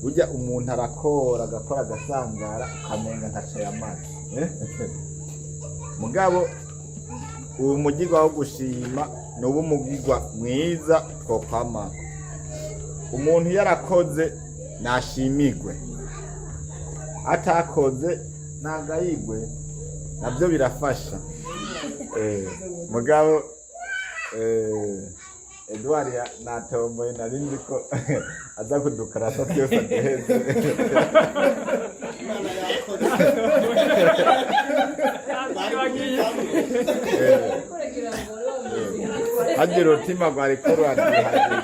Burya umuntu arakora agakora agasangara ukamenga ntacaye amazi mugabo ubu mugirwa wo gushima n'ubu mugirwa mwiza twokwama umuntu yarakoze nashimirwe atakoze nagayigwe nabyo birafasha mugabo Edouard natomboye narinzi ko aza kudukarasa byose adeheze hagira utima rwariko ruradihadirwa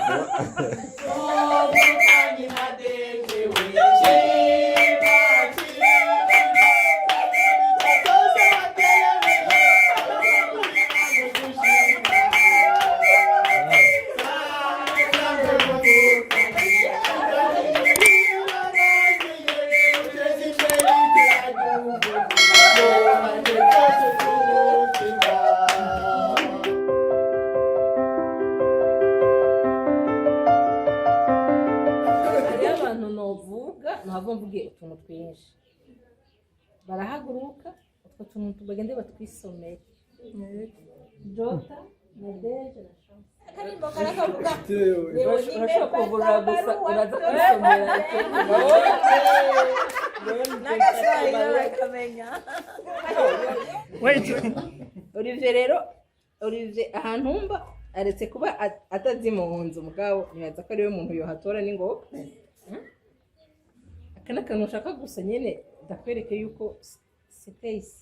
mvuge utuntu twinshi barahaguruka utwo tuntu tubagende batwisomeye Jota Nadeje na Chance akarimbo karakavuga urashobora kuvura gusa uraza kwisomera nagasayira bakamenya Olivier ahantu mba aretse kuba atazi mu nzu mugabo nibaza ko ariwe muntu yohatora ningo kana kantu ushaka gusa nyene ndakwereke yuko space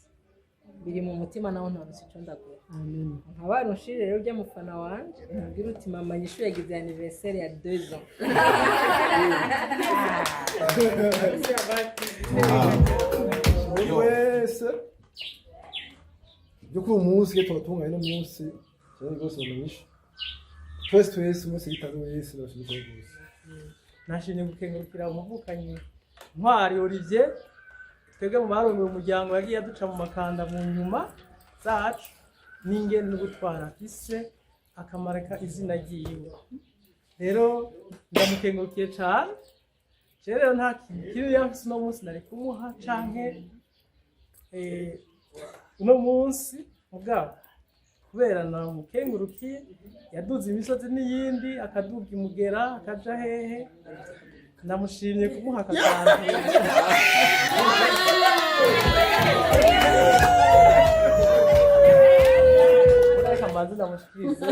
biri mu mutima nawo ntabwo cyo ndagura amen nkabarushire rero ujya mufana wanje ngira uti mama nyishu yagize anniversaire ya 2 ans wese byo ku munsi cyo tutunga ino munsi cyane rwose umunyisha twese munsi gitaro wese bashije rwose nashimye gukengurukira umuvukanyi Ntwari Olivier twebwe mu barongoye umuryango yagiye aduca mu makanda mu nyuma zacu n'ingene no gutwara ise akamareka izina ryiwe rero ndamukengurukiye cyane rero nta kintu yafise no munsi nari kumuha canke uno munsi mugabo kubera namukengurukiye yaduze imisozi n'iyindi akaduga imugera akaja hehe ndamushimye kumuha akakantu kamaze ndamushikirize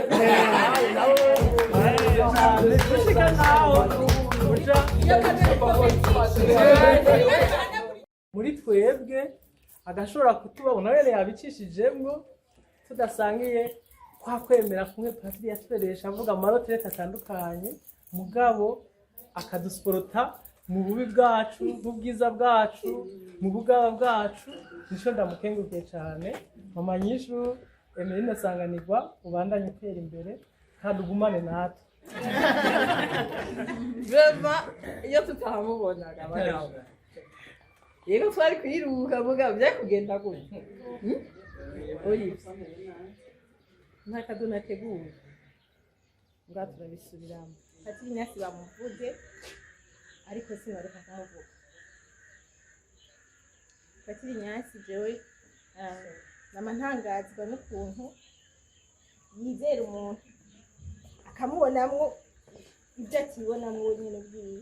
muri twebwe agashobora kutubona rero yabicishijemwo tudasangiye kwa kwemera kumwe Patiri yatweresha avuga amaroterete atandukanye mugabo akadusporota mu bubi bwacu mu bwiza bwacu mu bugaba bwacu nico ndamukengurukiye cyane mama nyishu Emeline Sanganirwa ubandanye kwera imbere kandi ugumane natwe bema iyo tutahamubonaga abagabo yego twari kwiruka mugabo byakugenda gute nta kaduna teguye ngaturabisubiramo Patiri nyasi bamuvuge ariko se bareka kavuga Patiri nyasi jewe namantangazwa n'ukuntu yizera umuntu akamubonamwo ibyo akibonamwo nyine bwiwe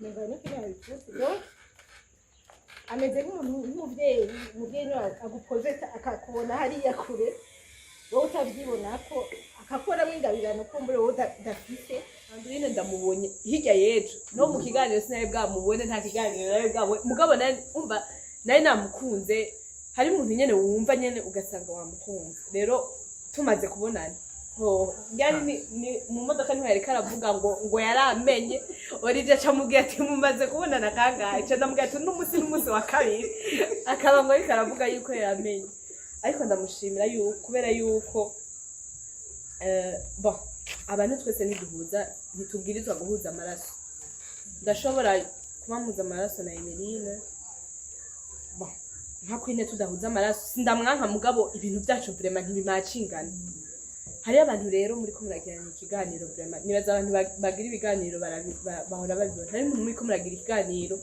ngani kiriya bifuza ameze nk'umubyeyi agukoze akakubona hariya kure wowe utabyibona ko akakoramo ingabirano ko mbere wowe udafite Andrine ndamubonye hirya yejo no mu kiganiro sinaye bwamubone nta kiganiro nawe bwabo mugabo umva naye namukunze hari umuntu nyene wumva nyene ugasanga wamukunze rero tumaze kubonana Byari ni mu modoka niho yariko aravuga ngo yaramenye Olivia acamubwira ati mumaze kubonana kangahe ca ndamubwira ati n'umunsi wa kabiri akaba ngo ariko aravuga yuko yaramenye ariko ndamushimira yuko kubera yuko bon abantu twese ntitubwirizwa guhuza amaraso ndashobora kubamuza amaraso na Emeline bon nka kwine tudahuza amaraso sindamwanka mugabo ibintu byacu vraiment ntibimacingana hari abantu rero muri ko muragirana ikiganiro vraiment nibaza abantu bagira ibiganiro bahora babibona hari umuntu muri ko muragira ikiganiro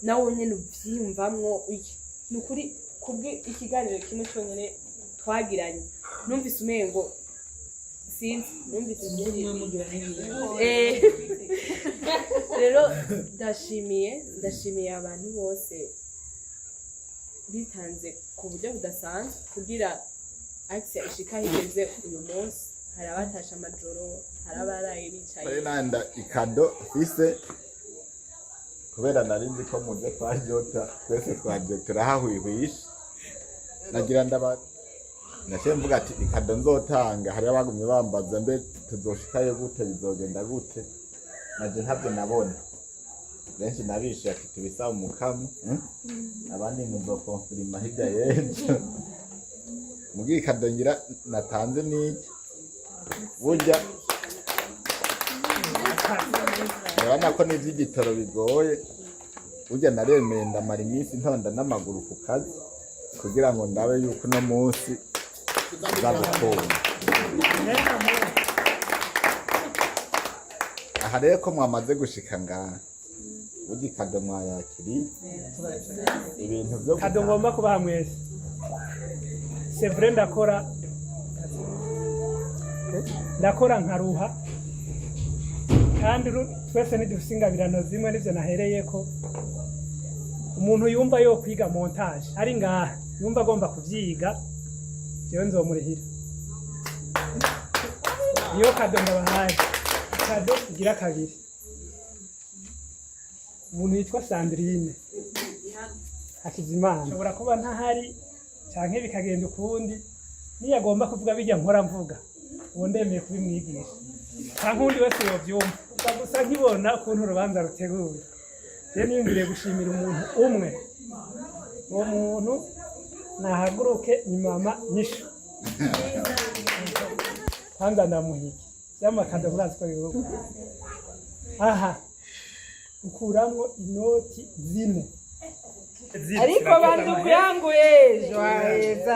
nawe nyene uvyiyumvamwo nukuri kubwe ikiganiro kimwe cyonyene twagiranye numvise umengo sinzi numvise rero ndashimiye abantu bose bitanze ku buryo budasanzwe kugira Axia ishika higeze uyu munsi hari abatasha amajoro hari abaraye bicaye nanda ikado fise kubera narinzi ko muje twajota twese twaje turahahwihwisha nagira nashe mvuga ati ikado nzotanga hari abagumye bambaza mbe tuzoshikaye gute bizogenda gute naje ntabyo nabona benshi nabishe ati tubisa umukamu abandi muzokonfirima hirya y'ejo mugiye ikado ngira natanze niki burya urabona ko n'ivy'igitoro bigoye burya naremeye ndamara iminsi ntonda n'amaguru ku kazi kugira ngo ndabe yuko uno munsi nzagukunda aha rero ko mwamaze gushika ngaha burya ikado mwayakiriye ibintu vyo kado ngomba kubaha mwese c'est vrai ndakora nkaruha kandi twese ntidufise ingabirano zimwe n'ivyo nahereyeko umuntu yumva yo kwiga montage ari ngaha yumva agomba kuvyiga jewe nzomurihira niyo kado ndabahaye kado igira kabiri umuntu yitwa Sandrine Hakizimana ashobora kuba ntahari canke bikagenda ukundi niyo agomba kuvuga bijya nkora mvuga ubu ndemeye kubimwigisha canke undi wese yovyumva gusa nkibona ukuntu urubanza ruteguye rero niyumviriye gushimira umuntu umwe uwo muntu nahaguruke ni mama Nyishu kwanza ndamuhiki yamakado murazi ko bihugu aha ukuramwo inoti 4 ariko bandugu yangu joyeux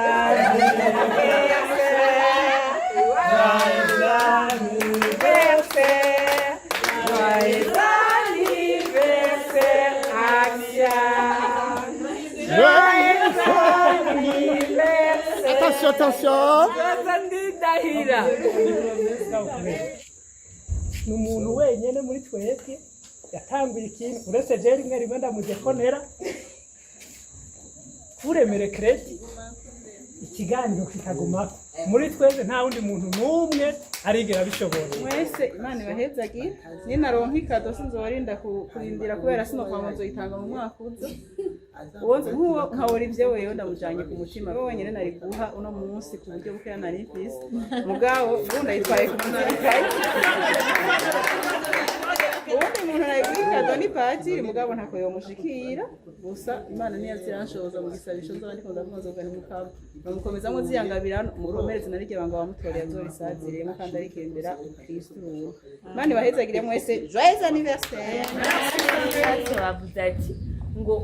attention ni umuntu wenyene muri twebwe yatanguye ikintu uretse je rimwe ndamudekonera kuremere kredi ikiganiro kikagumako muri twebwe nta wundi muntu n'umwe arigera bishobora mwese Imana ibahezagira ninaronka ikado sinzorinda kurindira kubera sino kwa muzo itanga mu mwaka uza nk'uwo nkawora ivyo wewe ndamujanye ku mutima we wenyene nari guha uno munsi ku buryo bukera nari mfise mugabo ubundi yitwaye ku muzirikaye ubundi umuntu arayikado ni patiri mugabo ntako yomushikira gusa Imana niyo ziranshoboza mu gisabisho nzo ndiko ndamuzoga ni mukabo bamukomezamo ziyangabirano umukomereze narije banga bamutoreye azorisaziremo kandi arikendera Kristo ruwo Imana ibahezagire mwese joyeux anniversaire bavuze ati ngo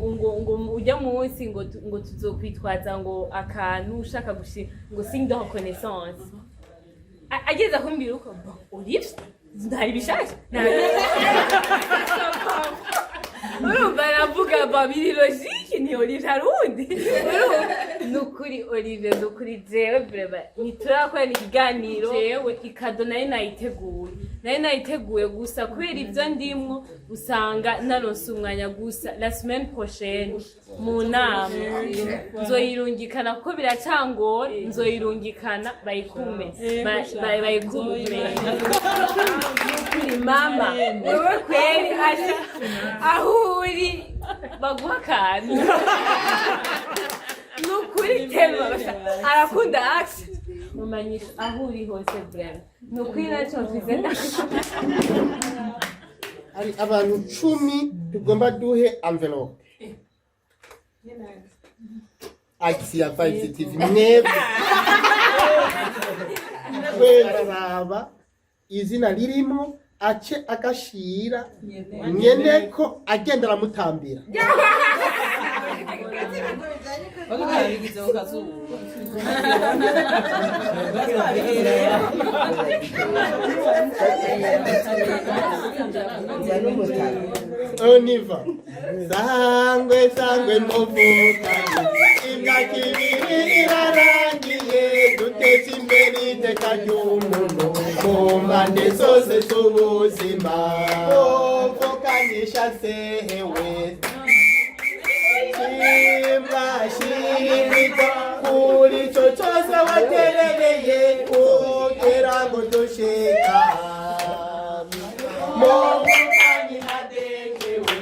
ujya munsi ngo tuzokwitwaza ngo akantu ushaka gushira ngo signe de reconnaissance ageza kumbira uko Olive ndari bishasha urumva aravuga babiri logique ni Olive harundi nukuri Olive nukuri jewe breva niturakora ikiganiro jewe ikado nari nayiteguye gusa kubera ivyo ndimwo usanga naronse umwanya gusa la semaine prochaine mu nama nzoyirungikana kuko biracangora nzoyirungikana bayikume mama wewe kweli aho uri baguha akantu nukuri tema arakunda Axia mumanyisha aho uri hose brema ni ukuri nacyo mvuze hari abantu 10 tugomba duhe envelope Axia Vibes TV bararaba izina ririmo ace agashira nyene ko agenda aramutambira Oniva sangwe sangwe muvuka imyaka ibiri irarangiye duteze imbere iteka ry'umuntu mu mpande zose z'ubuzima uvukanisha sehewe shimwa kuri cyo cyose waterereye kugira ngo dushika muvukani hadekewe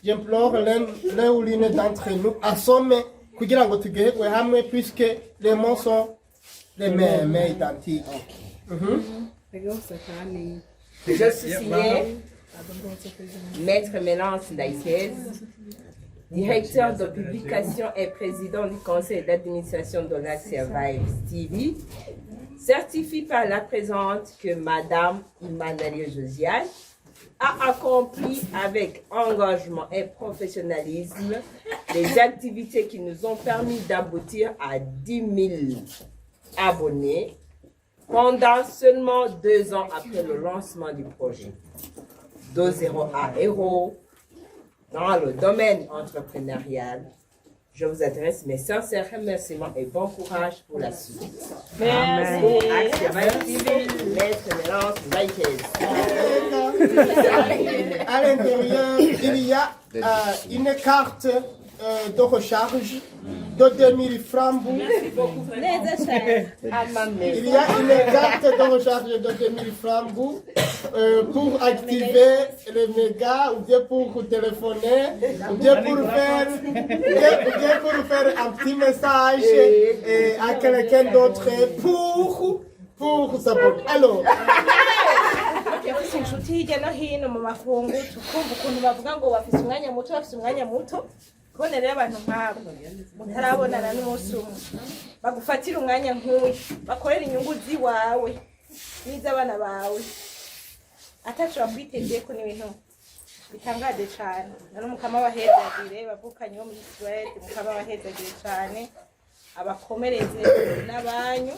J'implore l'un ou l'une d'entre nous à sommer kugira ngo tugehekwe hamwe puisque les mots sont les mêmes mais identiques. Je suis signé Maître Mélance Daïkez, directeur de publication et président du conseil d'administration de l'Axia Vibes TV, certifie par la présente que Madame Imanalie Josiane a accompli avec engagement et professionnalisme les activités qui nous ont permis d'aboutir à 10 000 abonnés pendant seulement 2 ans après le lancement du projet. De 0 à héros dans le domaine entrepreneurial. Je vous adresse mes sincères remerciements et bon courage pour la suite. Merci. Axia Vibes TV, Maître Mélance Daïkez. À l'intérieur, il y a une carte de recharge de 2000 francs. Il y a une carte de recharge de 2000 francs pour activer le méga ou bien pour téléphoner ou bien pour faire un petit message à quelqu'un d'autre pour s'abonner. Alors, yafise inshuti hirya no hino mu makungu tukumva ukuntu bavuga ngo bafise umwanya muto kubona rero abantu nk'abo mutarabonana n'umunsi umwe bagufatira umwanya nk'uyu bakorera inyungu ziwawe n'iz'abana bawe ataco bakwitezeye ko n'ibintu bitangaje cane none mukama bahezagire bavukanye bo muri Suède mukama bahezagire cane abakomereze n'abanyu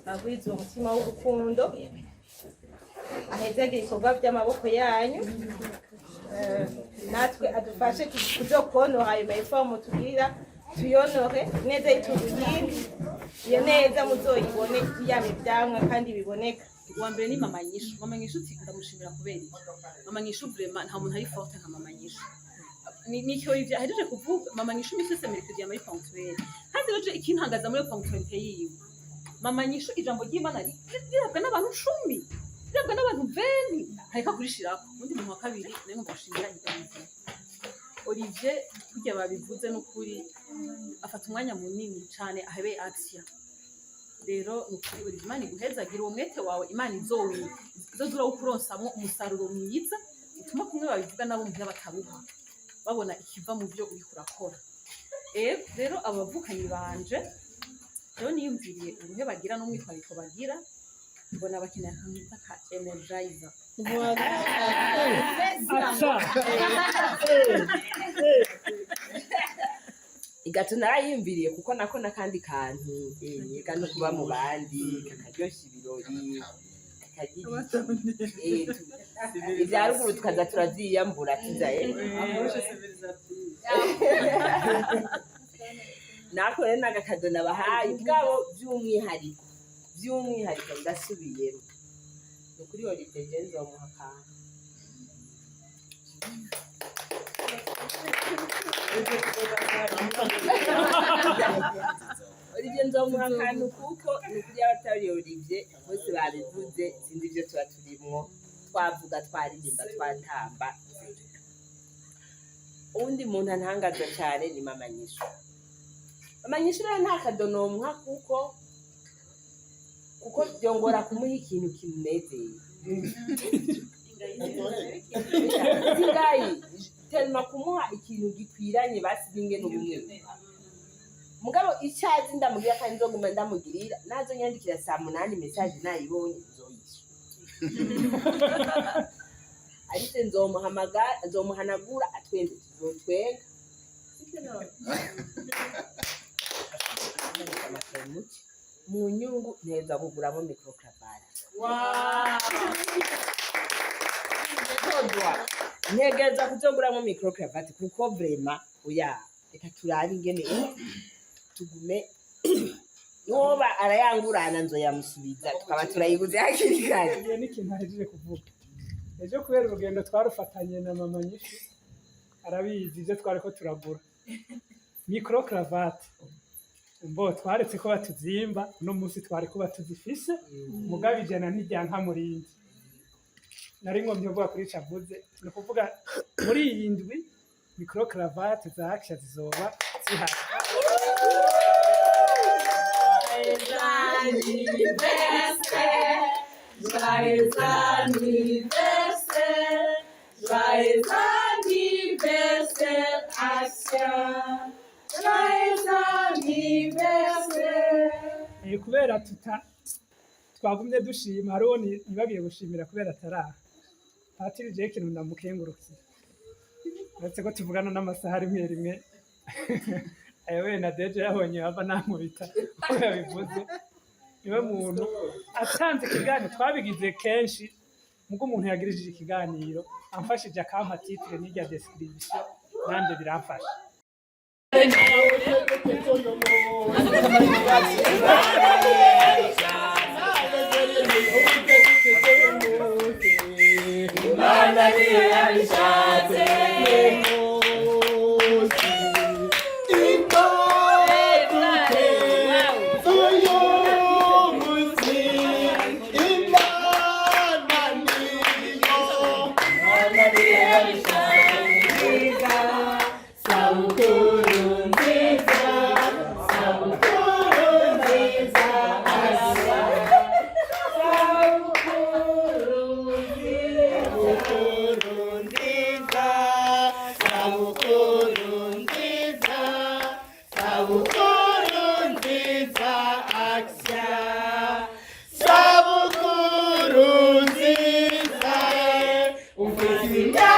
bagwiza umutima w'urukundo ahezagire ibikorwa by'amaboko yanyu natwe adufashe kuzokonora ayo mayifomu tugira tuyonore neza itubwire iyo neza muzoyibone yama ivyamwa kandi biboneka. Uwa mbere ni Mama Nyishu. Mama Nyishu ndamushimira kubera iki? Mama Nyishu vraiment nta muntu ari forte nka Mama Nyishu. Nicyo ivyo ahejeje kuvuga Mama Nyishu misese merikudi muri ponctuel. Kandi roje ikintangaza muri ponctualité yiwe. Mama Nyishu ijambo ry'Imana rirabwa n'abantu 10. Rirabwa n'abantu 20. Hareka kurishirako. Undi muntu wa kabiri nayo ngashimira itangaza. Olivier kujya babivuze n'ukuri afata umwanya munini cyane ahebe Axia. Rero nukuri uri Imana iguhezagira uwo mwete wawe Imana izozura ukuronsamwo umusaruro mwiza utuma kumwe babivuga nabo mu bataruha babona ikiva mu byo uri kurakora. Rero abavukanyi banje rero niyumviriye uruhe bagira n'umwitwariko bagira mbona bakeneye akamwita ka energizer. Igato narayimviriye kuko nako nakandi kantu yega no kuba mu bandi kakaryoshya ibirori ivyaruguru tukaza turavyiyambura tuzaye nako rero nagakado nabahaye ubwabo by'umwihariko ndasubiyemo nukuri Olivier nzomuha kantu Olivier nzomuha akantu kuko ni ukuri abatari Olivier bose babivuze sinzi ibyo tuba turimwo twavuga twaririmba twatamba. Uwundi muntu antangaza cyane ni mama Nyishu. Mama Nyishu rero nta kadonomuha kuko byongora kumuha ikintu kimunezeye. Singayi telma kumuha ikintu gikwiranye basi binge n'ubumwe. Mugabo icyazi ndamubwira kandi nzoguma ndamugirira nazo nyandikira saa 8 message nayibonye nzoyisha. Ariko nzomuhanagura atwende tuzotwenga. Mu nyungu neza kuguramo microcravate. Ntegeza kuzoguramo microcravate kuko vraiment oya reka turabe ingene tugume yoba arayangurana nzoyamusubiza tukaba turayiguze hakiri kare. Iyo ni ikintu ahejeje kuvuga. Ejo kubera urugendo twarufatanye na mama Nyishu arabizi ibyo twariko turagura microcravate mbo twaretse ko batuzimba no munsi twari ko batuzifise mugabe ijana n'ijyanka murindi nari ngomye kuvuga kuri cavuze no kuvuga muri iyi ndwi microcravate za Action zizoba zihari. Joyeux anniversaire, Action. Joyeux anniversaire. Kubera twagumye dushima hariho nibagiye gushimira kubera ataraha Patiri je kintu ndamukengurutse uretse ko tuvugana n'amasaha rimwe ayewe na deje yabonye aba nankubita uko yabivuze niwe muntu atanze ikiganiro twabigize kenshi mugo umuntu yagirije ikiganiro amfashije akampa titre n'irya description nanje biramfasha. Yeah.